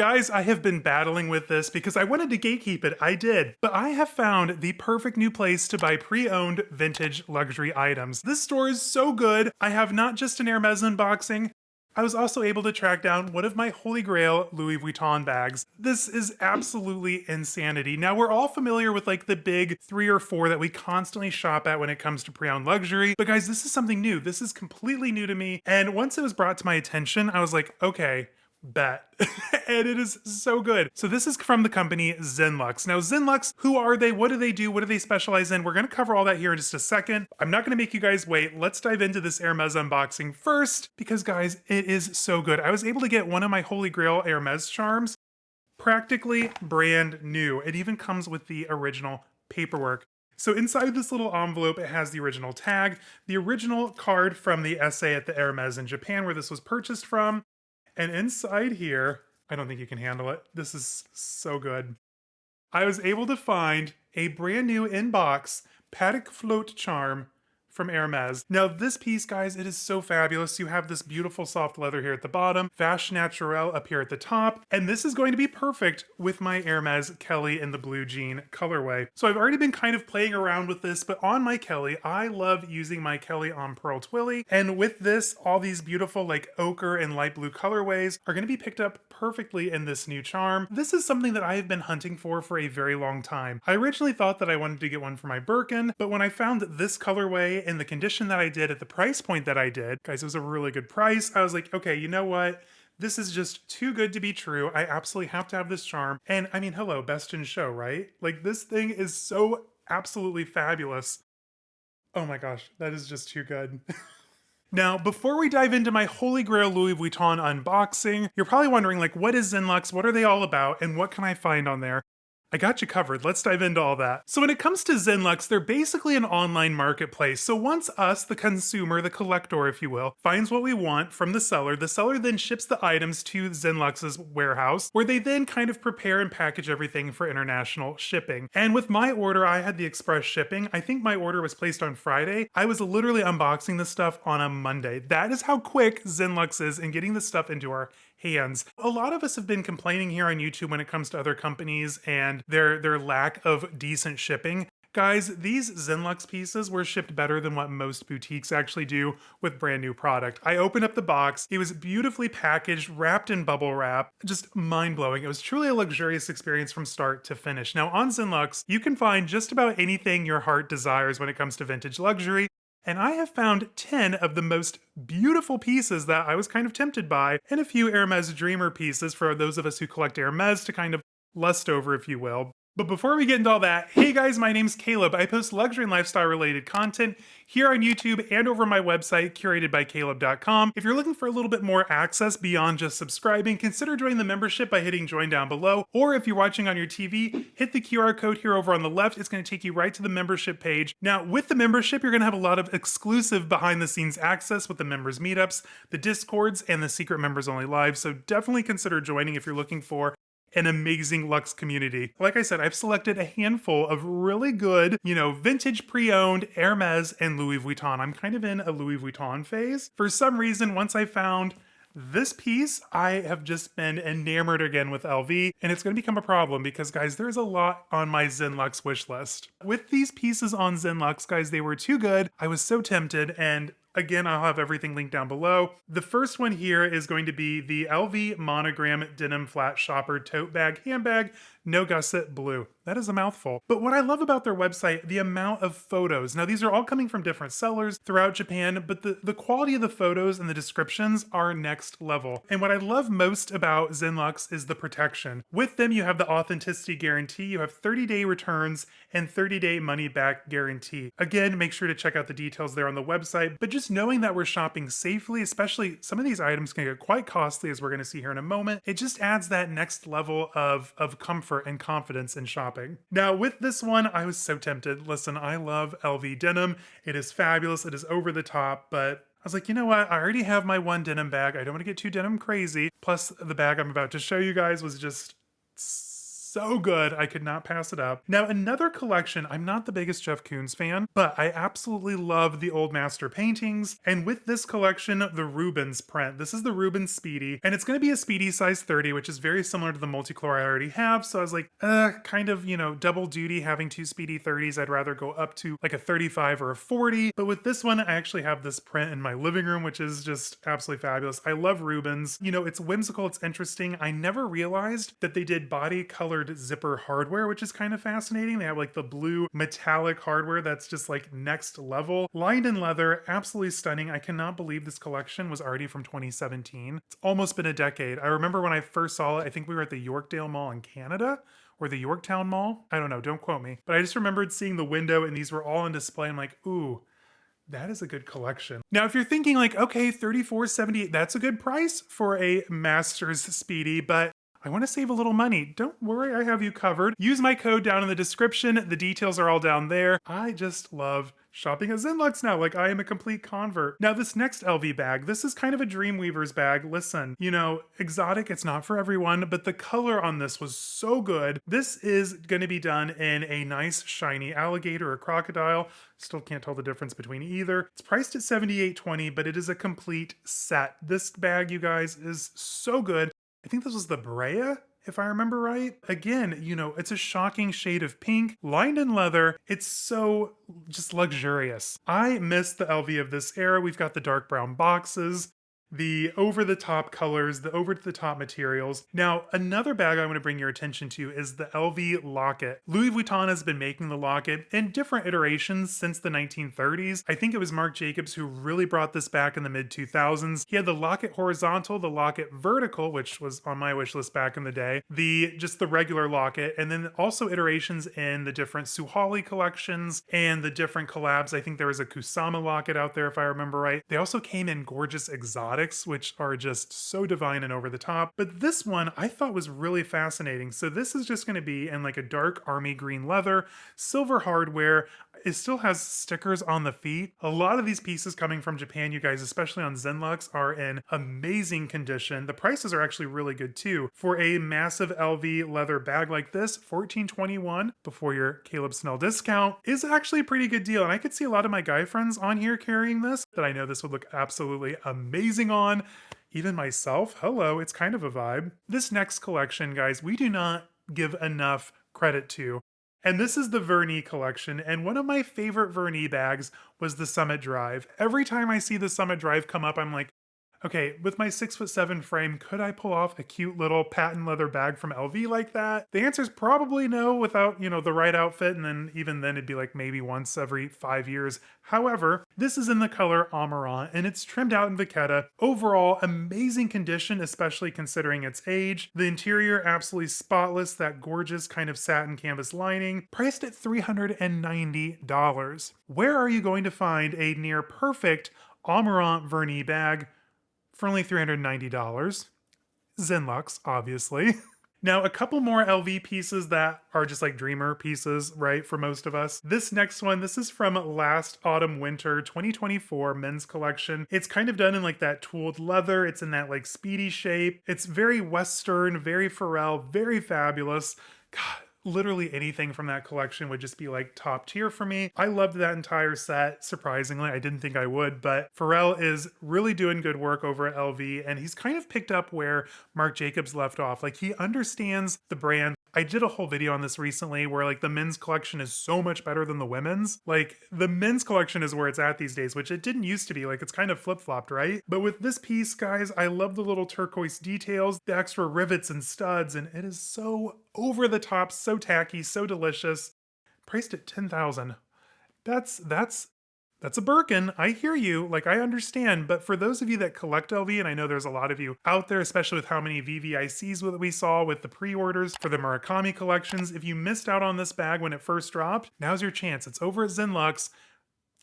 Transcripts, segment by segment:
Guys, I have been battling with this because I wanted to gatekeep it, I did, but I have found the perfect new place to buy pre-owned vintage luxury items. This store is so good. I have not just an Hermes unboxing, I was also able to track down one of my holy grail Louis Vuitton bags. This is absolutely insanity. Now, we're all familiar with like the big 3 or 4 that we constantly shop at when it comes to pre-owned luxury, but guys, this is something new. This is completely new to me, and once it was brought to my attention, I was like, okay, bet. And it is so good. So this is from the company ZenLuxe. Now ZenLuxe, who are they? What do they do? What do they specialize in? We're going to cover all that here in just a second. I'm not going to make you guys wait. Let's dive into this Hermes unboxing first because guys, it is so good. I was able to get one of my holy grail Hermes charms practically brand new. It even comes with the original paperwork. So inside this little envelope, it has the original tag, the original card from the essay at the Hermes in Japan where this was purchased from. And inside here, I don't think you can handle it. This is so good. I was able to find a brand new in-box Patek Float charm from Hermes. Now this piece, guys, it is so fabulous. You have this beautiful soft leather here at the bottom, Vache Naturel up here at the top, and this is going to be perfect with my Hermes Kelly in the blue jean colorway. So I've already been kind of playing around with this, but on my Kelly, I love using my Kelly on Pearl Twilly, and with this, all these beautiful like ochre and light blue colorways are going to be picked up perfectly in this new charm. This is something that I have been hunting for a very long time. I originally thought that I wanted to get one for my Birkin, but when I found this colorway in the condition that I did at the price point that I did, guys, it was a really good price. I was like, okay, you know what? This is just too good to be true. I absolutely have to have this charm. And I mean, hello, best in show, right? Like this thing is so absolutely fabulous. Oh my gosh, that is just too good. Now, before we dive into my holy grail Louis Vuitton unboxing, you're probably wondering like, what is ZenLuxe? What are they all about? And what can I find on there? I got you covered. Let's dive into all that. So when it comes to ZenLuxe, they're basically an online marketplace. So once us, the consumer, the collector, if you will, finds what we want from the seller then ships the items to ZenLuxe's warehouse, where they then kind of prepare and package everything for international shipping. And with my order, I had the express shipping. I think my order was placed on Friday. I was literally unboxing this stuff on a Monday. That is how quick ZenLuxe is in getting this stuff into our hands. A lot of us have been complaining here on YouTube when it comes to other companies and their lack of decent shipping. Guys, these ZenLuxe pieces were shipped better than what most boutiques actually do with brand new product. I opened up the box, it was beautifully packaged, wrapped in bubble wrap, just mind-blowing. It was truly a luxurious experience from start to finish. Now on ZenLuxe, you can find just about anything your heart desires when it comes to vintage luxury. And I have found 10 of the most beautiful pieces that I was kind of tempted by, and a few Hermes Dreamer pieces for those of us who collect Hermes to kind of lust over, if you will. But before we get into all that, hey guys, my name's Caleb. I post luxury and lifestyle related content here on YouTube and over my website, curatedbycaleb.com. If you're looking for a little bit more access beyond just subscribing, consider joining the membership by hitting join down below. Or if you're watching on your TV, hit the QR code here over on the left. It's going to take you right to the membership page. Now, with the membership, you're going to have a lot of exclusive behind the scenes access with the members meetups, the Discords, and the secret members only live. So definitely consider joining if you're looking for an amazing luxe community. Like I said, I've selected a handful of really good, vintage pre-owned Hermes and Louis Vuitton. I'm kind of in a Louis Vuitton phase. For some reason, once I found this piece, I have just been enamored again with LV, and it's going to become a problem because, guys, there's a lot on my ZenLuxe wish list. With these pieces on ZenLuxe, guys, they were too good. I was so tempted, and again, I'll have everything linked down below. The first one here is going to be the LV Monogram Denim Flat Shopper Tote Bag Handbag, No Gusset Blue. That is a mouthful. But what I love about their website, the amount of photos. Now, these are all coming from different sellers throughout Japan, but the quality of the photos and the descriptions are next level. And what I love most about ZenLuxe is the protection. With them, you have the authenticity guarantee. You have 30-day returns and 30-day money-back guarantee. Again, make sure to check out the details there on the website, but just knowing that we're shopping safely, especially some of these items can get quite costly, as we're going to see here in a moment, it just adds that next level of comfort and confidence in shopping. Now, with this one, I was so tempted. Listen, I love LV denim. It is fabulous. It is over the top, but I was like, you know what? I already have my one denim bag. I don't want to get too denim crazy. Plus, the bag I'm about to show you guys was just so good. I could not pass it up. Now, another collection, I'm not the biggest Jeff Koons fan, but I absolutely love the old master paintings. And with this collection, the Rubens print. This is the Rubens Speedy, and it's going to be a Speedy size 30, which is very similar to the multicolor I already have. So I was like, kind of, double duty having two Speedy 30s. I'd rather go up to like a 35 or a 40. But with this one, I actually have this print in my living room, which is just absolutely fabulous. I love Rubens. It's whimsical, it's interesting. I never realized that they did body colored zipper hardware, which is kind of fascinating. They have like the blue metallic hardware that's just like next level. Lined in leather, absolutely stunning. I cannot believe this collection was already from 2017. It's almost been a decade. I remember when I first saw it, I think we were at the Yorkdale Mall in Canada, or the Yorktown Mall. I don't know, don't quote me. But I just remembered seeing the window and these were all on display. I'm like, ooh, that is a good collection. Now, if you're thinking like, okay, $34.78, that's a good price for a Masters Speedy, but I want to save a little money. Don't worry, I have you covered. Use my code down in the description. The details are all down there. I just love shopping at Zenlux now. Like, I am a complete convert. Now, this next LV bag, this is kind of a Dreamweaver's bag. Listen, exotic, it's not for everyone, but the color on this was so good. This is going to be done in a nice shiny alligator or crocodile. Still can't tell the difference between either. It's priced at $78.20, but it is a complete set. This bag, you guys, is so good. I think this was the Brea, if I remember right. Again, it's a shocking shade of pink, lined in leather. It's so just luxurious. I miss the LV of this era. We've got the dark brown boxes, the over-the-top colors, the over-the-top materials. Now, another bag I want to bring your attention to is the LV locket. Louis Vuitton has been making the locket in different iterations since the 1930s. I think it was Marc Jacobs who really brought this back in the mid-2000s. He had the locket horizontal, the locket vertical, which was on my wish list back in the day, just the regular locket, and then also iterations in the different Suhali collections and the different collabs. I think there was a Kusama locket out there, if I remember right. They also came in gorgeous exotic, which are just so divine and over the top. But this one I thought was really fascinating. So this is just going to be in like a dark army green leather, silver hardware. It still has stickers on the feet. A lot of these pieces coming from Japan, you guys, especially on Zenlux, are in amazing condition. The prices are actually really good too. For a massive LV leather bag like this, $14.21 before your Caleb Snell discount is actually a pretty good deal. And I could see a lot of my guy friends on here carrying this, that I know this would look absolutely amazing on. Even myself, hello, it's kind of a vibe. This next collection, guys, we do not give enough credit to. And this is the Vernis collection, and one of my favorite Vernis bags was the Summit Drive. Every time I see the Summit Drive come up, I'm like, okay, with my 6'7" frame, could I pull off a cute little patent leather bag from LV like that? The answer is probably no without, the right outfit, and then even then it'd be like maybe once every 5 years. However, this is in the color Amarant, and it's trimmed out in Vachetta. Overall, amazing condition, especially considering its age. The interior, absolutely spotless, that gorgeous kind of satin canvas lining, priced at $390. Where are you going to find a near perfect Amarant Vernis bag for only $390? Zenlux, obviously. Now, a couple more LV pieces that are just like dreamer pieces, right, for most of us. This next one, this is from last autumn-winter 2024 men's collection. It's kind of done in like that tooled leather. It's in that like speedy shape. It's very Western, very Pharrell, very fabulous. God, literally anything from that collection would just be like top tier for me. I loved that entire set. Surprisingly, I didn't think I would, but Pharrell is really doing good work over at LV, and he's kind of picked up where Marc Jacobs left off. Like, he understands the brand. I did a whole video on this recently where like the men's collection is so much better than the women's. Like, the men's collection is where it's at these days, which it didn't used to be. Like, it's kind of flip-flopped, right? But with this piece, guys, I love the little turquoise details, the extra rivets and studs, and it is so over the top, so tacky, so delicious. Priced at $10,000. That's a Birkin. I hear you. Like, I understand. But for those of you that collect LV, and I know there's a lot of you out there, especially with how many VVICs that we saw with the pre-orders for the Murakami collections, if you missed out on this bag when it first dropped, now's your chance. It's over at Zenlux.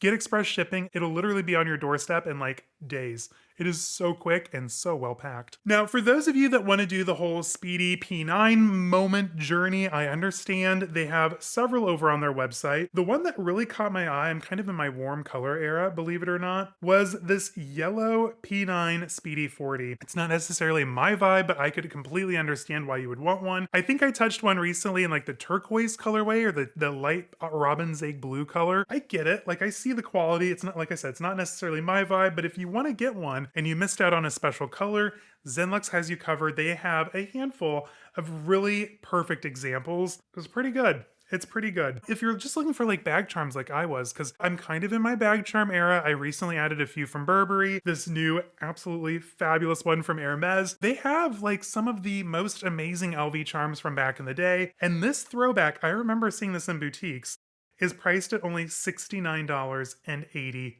Get express shipping. It'll literally be on your doorstep in like days. It is so quick and so well packed. Now, for those of you that want to do the whole speedy P9 moment journey, I understand they have several over on their website. The one that really caught my eye, I'm kind of in my warm color era, believe it or not, was this yellow P9 Speedy 40. It's not necessarily my vibe, but I could completely understand why you would want one. I think I touched one recently in like the turquoise colorway or the light robin's egg blue color. I get it. Like I see the quality. It's not, like I said, it's not necessarily my vibe, but if you want to get one and you missed out on a special color, Zenlux has you covered. They have a handful of really perfect examples. It was pretty good. It's pretty good. If you're just looking for like bag charms like I was, because I'm kind of in my bag charm era, I recently added a few from Burberry, this new absolutely fabulous one from Hermes. They have like some of the most amazing LV charms from back in the day. And this throwback, I remember seeing this in boutiques, is priced at only $69.80. I'm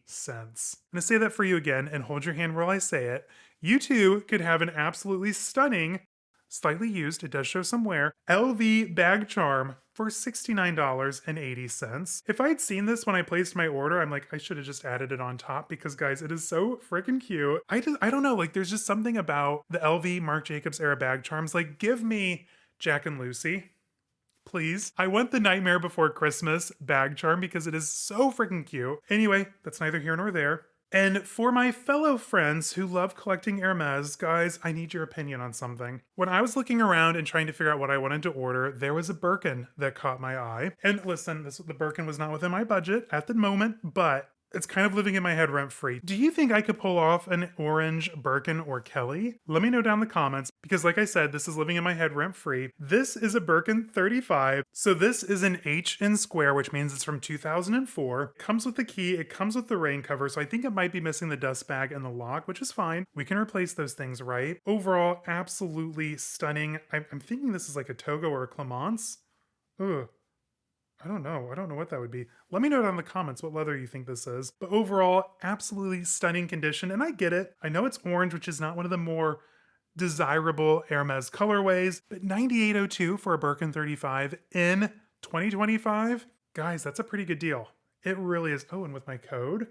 gonna say that for you again and hold your hand while I say it. You too could have an absolutely stunning, slightly used, it does show some wear, LV bag charm for $69.80. If I had seen this when I placed my order, I'm like, I should have just added it on top because guys, it is so freaking cute. I don't know, like there's just something about the LV Marc Jacobs era bag charms. Like give me Jack and Lucy. Please. I want the Nightmare Before Christmas bag charm because it is so freaking cute. Anyway, that's neither here nor there. And for my fellow friends who love collecting Hermes, guys, I need your opinion on something. When I was looking around and trying to figure out what I wanted to order, there was a Birkin that caught my eye. And listen, the Birkin was not within my budget at the moment, but it's kind of living in my head rent free. Do you think I could pull off an orange Birkin or Kelly? Let me know down in the comments because like I said, this is living in my head rent free. This is a Birkin 35. So this is an H in square, which means it's from 2004. It comes with the key. It comes with the rain cover. So I think it might be missing the dust bag and the lock, which is fine. We can replace those things, right? Overall, absolutely stunning. I'm thinking this is like a Togo or a Clemence. Ugh. I don't know. I don't know what that would be. Let me know down in the comments what leather you think this is. But overall, absolutely stunning condition. And I get it. I know it's orange, which is not one of the more desirable Hermes colorways. But 9802 for a Birkin 35 in 2025? Guys, that's a pretty good deal. It really is. Oh, and with my code?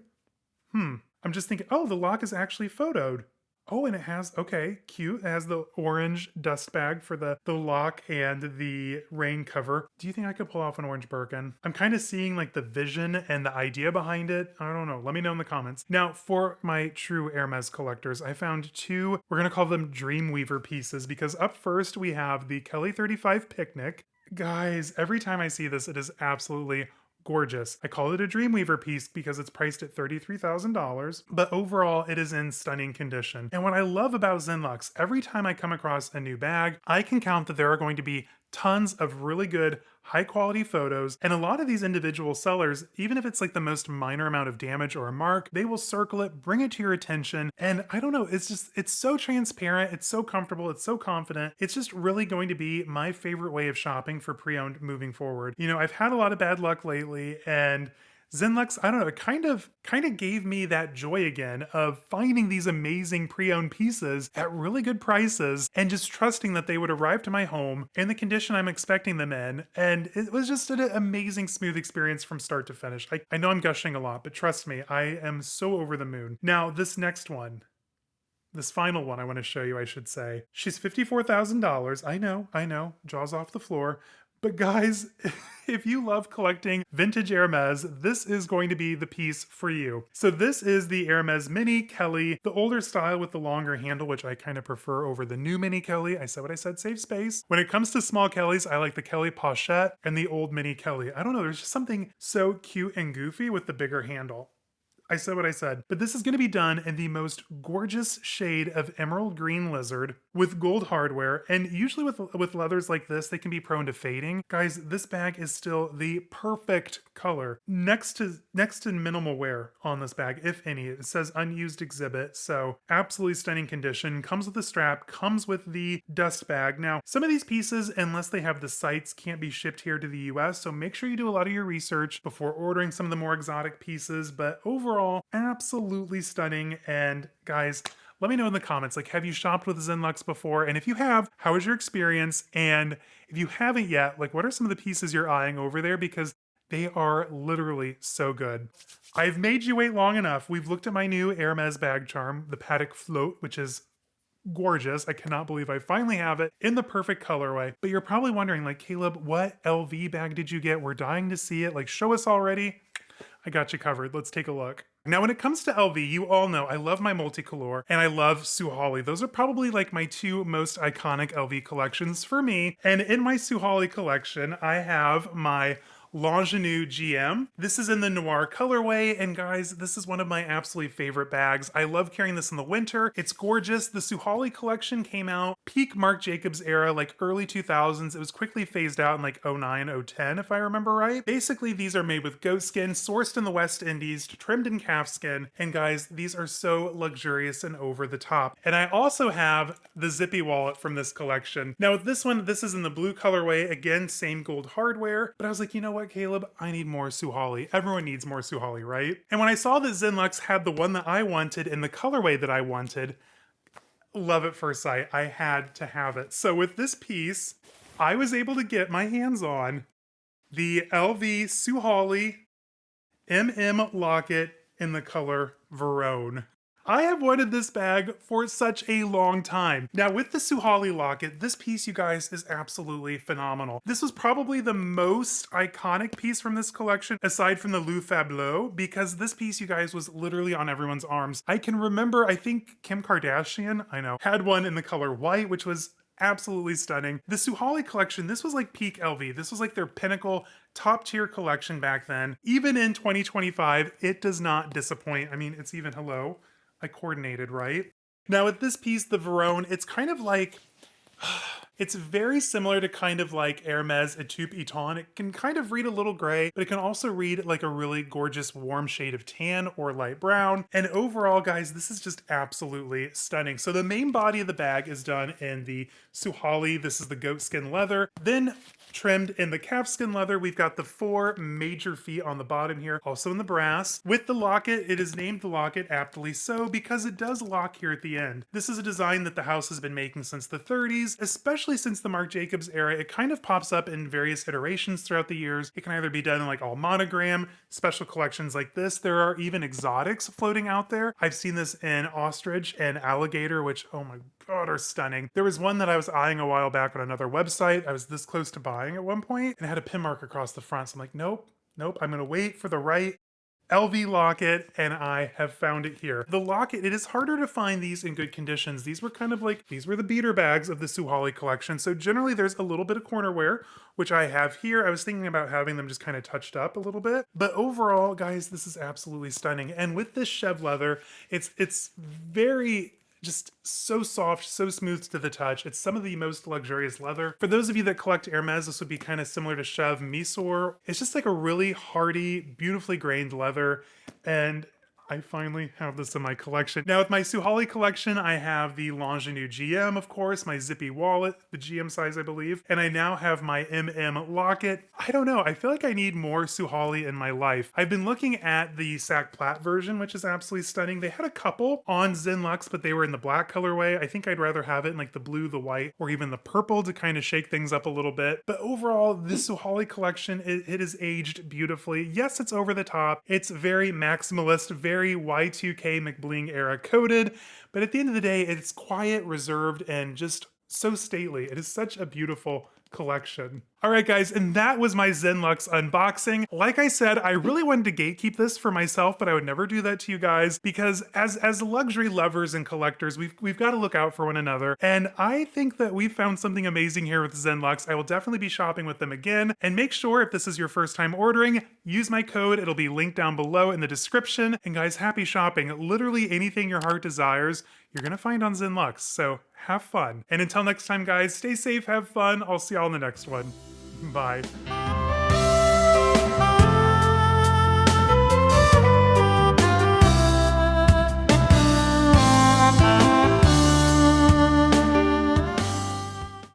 I'm just thinking, oh, the lock is actually photoed. Oh, and it has, okay, cute. It has the orange dust bag for the lock and the rain cover. Do you think I could pull off an orange Birkin? I'm kind of seeing like the vision and the idea behind it. I don't know. Let me know in the comments. Now, for my true Hermes collectors, I found two, we're going to call them Dreamweaver pieces because up first we have the Kelly 35 Picnic. Guys, every time I see this, it is absolutely gorgeous. I call it a Dreamweaver piece because it's priced at $33,000, but overall it is in stunning condition. And what I love about Zenlux, every time I come across a new bag, I can count that there are going to be tons of really good high quality photos, and a lot of these individual sellers, even if it's like the most minor amount of damage or a mark, they will circle it, bring it to your attention, and I don't know, it's so transparent, it's so comfortable, it's so confident. It's just really going to be my favorite way of shopping for pre-owned moving forward. You know, I've had a lot of bad luck lately, and Zenlux, I don't know, it kind of gave me that joy again of finding these amazing pre-owned pieces at really good prices and just trusting that they would arrive to my home in the condition I'm expecting them in. And it was just an amazing, smooth experience from start to finish. I know I'm gushing a lot, but trust me, I am so over the moon. Now, this next one, this final one I want to show you, I should say. She's $54,000. I know, jaws off the floor. But guys, if you love collecting vintage Hermes, this is going to be the piece for you. So this is the Hermes Mini Kelly, the older style with the longer handle, which I kind of prefer over the new Mini Kelly. I said what I said, save space. When it comes to small Kellys, I like the Kelly Pochette and the old Mini Kelly. I don't know, there's just something so cute and goofy with the bigger handle. I said what I said, but this is going to be done in the most gorgeous shade of emerald green lizard with gold hardware. And usually with leathers like this, they can be prone to fading. Guys, this bag is still the perfect color. Next to minimal wear on this bag, if any. It says unused exhibit, so absolutely stunning condition. Comes with the strap, comes with the dust bag. Now, some of these pieces, unless they have the sites, can't be shipped here to the US, so make sure you do a lot of your research before ordering some of the more exotic pieces, but overall, absolutely stunning. And guys, let me know in the comments, like, have you shopped with Zenlux before? And if you have, how was your experience? And if you haven't yet, like, what are some of the pieces you're eyeing over there? Because They are literally so good. I've made you wait long enough. We've looked at my new Hermes bag charm, the Paddock Float, which is gorgeous. I cannot believe I finally have it in the perfect colorway. But you're probably wondering, like, Caleb, what LV bag did you get? We're dying to see it. Like, show us already. I got you covered. Let's take a look. Now, when it comes to LV, you all know I love my multicolor and I love Suhali. Those are probably like my two most iconic LV collections for me. And in my Suhali collection, I have my L'Ingenue GM. This is in the noir colorway, and guys, this is one of my absolutely favorite bags. I love carrying this in the winter. It's gorgeous. The Suhali collection came out peak Marc Jacobs era, like early 2000s. It was quickly phased out in like 09, 010, if I remember right. Basically, these are made with goat skin, sourced in the West Indies, trimmed in calf skin, and guys, these are so luxurious and over the top. And I also have the zippy wallet from this collection. Now with this one, this is in the blue colorway. Again, same gold hardware, but I was like, you know what, Caleb? I need more Suhali. Everyone needs more Suhali, right? And when I saw that Zenlux had the one that I wanted in the colorway that I wanted, love at first sight, I had to have it. So with this piece, I was able to get my hands on the LV Suhali MM locket in the color Verone. I have wanted this bag for such a long time. Now with the Suhali locket, this piece, you guys, is absolutely phenomenal. This was probably the most iconic piece from this collection, aside from the Louis Fablot, because this piece, you guys, was literally on everyone's arms. I can remember, I think Kim Kardashian, I know, had one in the color white, which was absolutely stunning. The Suhali collection, this was like peak LV. This was like their pinnacle, top tier collection back then. Even in 2025, it does not disappoint. I mean, it's even, hello, I coordinated, right? Now with this piece, the Verone, it's kind of like, it's very similar to kind of like Hermes Etude Eton. It can kind of read a little gray, but it can also read like a really gorgeous warm shade of tan or light brown. And overall, guys, this is just absolutely stunning. So the main body of the bag is done in the Suhali. This is the goat skin leather. Then trimmed in the calfskin leather, we've got the 4 major feet on the bottom here, also in the brass. With the locket, it is named the locket, aptly so, because it does lock here at the end. This is a design that the house has been making since the 30s, especially since the Marc Jacobs era. It kind of pops up in various iterations throughout the years. It can either be done in like all monogram, special collections like this. There are even exotics floating out there. I've seen this in ostrich and alligator, which, oh my God, are stunning. There was one that I was eyeing a while back on another website. I was this close to buying at one point, and it had a pin mark across the front. So I'm like, nope, I'm gonna wait for the right LV locket, and I have found it here. The locket, it is harder to find these in good conditions. These were kind of like, these were the beater bags of the Suhali collection. So generally there's a little bit of corner wear, which I have here. I was thinking about having them just kind of touched up a little bit. But overall, guys, this is absolutely stunning. And with this chev leather, it's very, just so soft, so smooth to the touch. It's some of the most luxurious leather. For those of you that collect Hermes, this would be kind of similar to Chev Misor. It's just like a really hardy, beautifully grained leather, and I finally have this in my collection. Now with my Suhali collection, I have the L'Ingenue GM, of course, my zippy wallet, the GM size, I believe, and I now have my MM locket. I don't know, I feel like I need more Suhali in my life. I've been looking at the Sac Plat version, which is absolutely stunning. They had a couple on Zenlux, but they were in the black colorway. I think I'd rather have it in like the blue, the white, or even the purple to kind of shake things up a little bit. But overall, this Suhali collection, it is aged beautifully. Yes, it's over the top. It's very maximalist, very Y2K McBling era coded, but at the end of the day, it's quiet, reserved, and just so stately. It is such a beautiful collection. All right, guys, and that was my Zenlux unboxing. Like I said, I really wanted to gatekeep this for myself, but I would never do that to you guys because as luxury lovers and collectors, we've got to look out for one another. And I think that we found something amazing here with Zenlux. I will definitely be shopping with them again. And make sure, if this is your first time ordering, use my code. It'll be linked down below in the description. And guys, happy shopping. Literally anything your heart desires, you're gonna find on Zenlux. So have fun. And until next time, guys, stay safe, have fun. I'll see y'all in the next one. Bye.